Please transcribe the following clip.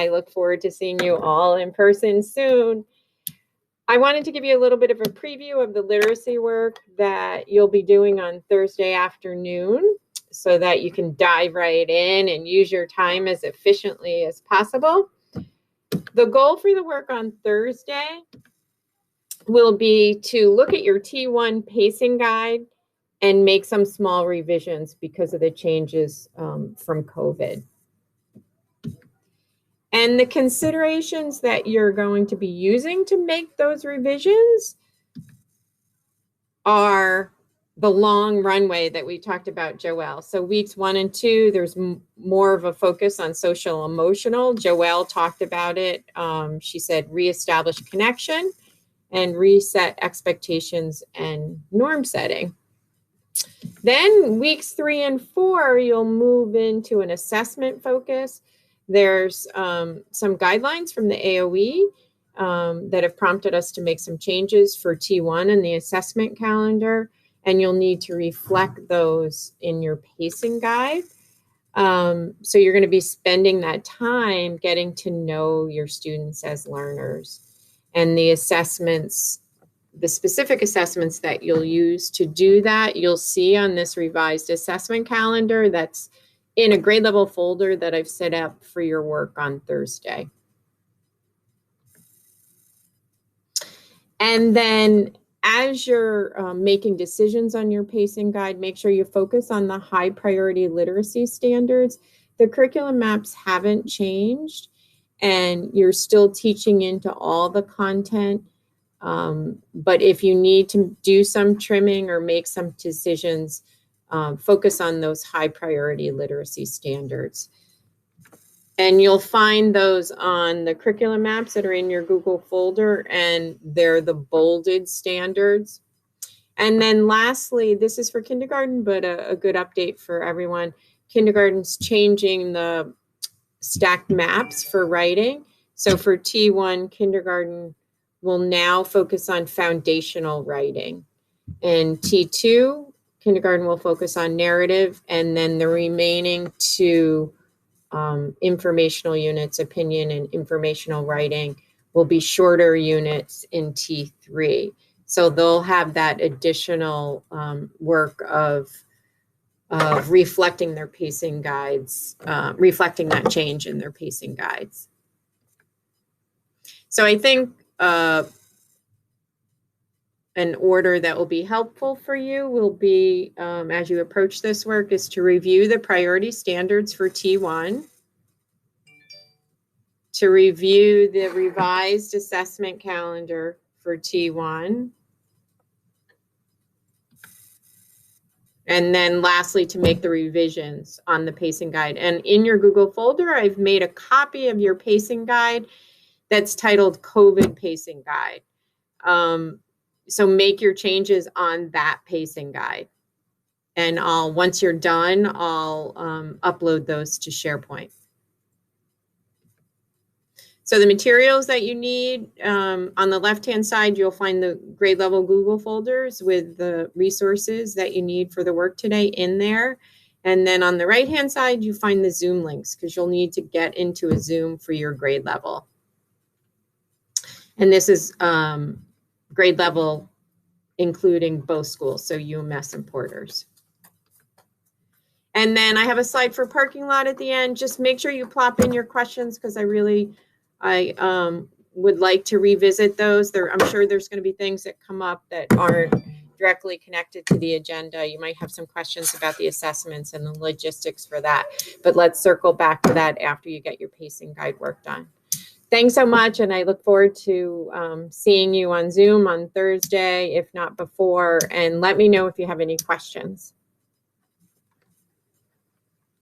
I look forward to seeing you all in person soon. I wanted to give you a little bit of a preview of the literacy work that you'll be doing on Thursday afternoon so that you can dive right in and use your time as efficiently as possible. The goal for the work on Thursday will be to look at your T1 pacing guide and make some small revisions because of the changes from COVID. And the considerations that you're going to be using to make those revisions are the long runway that we talked about, Joelle. So weeks 1 and 2, there's more of a focus on social emotional. Joelle talked about it. She said reestablish connection and reset expectations and norm setting. Then weeks 3 and 4, you'll move into an assessment focus. There's some guidelines from the AOE that have prompted us to make some changes for T1 in the assessment calendar, and you'll need to reflect those in your pacing guide. So you're going to be spending that time getting to know your students as learners, and the assessments, the specific assessments that you'll use to do that, you'll see on this revised assessment calendar that's in a grade level folder that I've set up for your work on Thursday. And then as you're making decisions on your pacing guide, make sure you focus on the high priority literacy standards. The curriculum maps haven't changed, and you're still teaching into all the content. But if you need to do some trimming or make some decisions, focus on those high priority literacy standards. And you'll find those on the curriculum maps that are in your Google folder, and they're the bolded standards. And then lastly, this is for kindergarten, but a good update for everyone. Kindergarten's changing the stacked maps for writing. So for T1, kindergarten will now focus on foundational writing. And T2, kindergarten will focus on narrative, and then the remaining 2 informational units, opinion and informational writing, will be shorter units in T3. So they'll have that additional work of reflecting their pacing guides, reflecting that change in their pacing guides. So I think an order that will be helpful for you will be, as you approach this work, is to review the priority standards for T1, to review the revised assessment calendar for T1, and then lastly, to make the revisions on the pacing guide. And in your Google folder, I've made a copy of your pacing guide that's titled COVID Pacing Guide. So make your changes on that pacing guide. And once you're done, I'll upload those to SharePoint. So the materials that you need, on the left-hand side, you'll find the grade level Google folders with the resources that you need for the work today in there. And then on the right-hand side, you find the Zoom links because you'll need to get into a Zoom for your grade level. And this is grade level, including both schools, so UMS and Porters. And then I have a slide for parking lot at the end. Just make sure you plop in your questions because I would like to revisit those. I'm sure there's going to be things that come up that aren't directly connected to the agenda. You might have some questions about the assessments and the logistics for that, but let's circle back to that after you get your pacing guide work done. Thanks so much, and I look forward to seeing you on Zoom on Thursday, if not before, and let me know if you have any questions.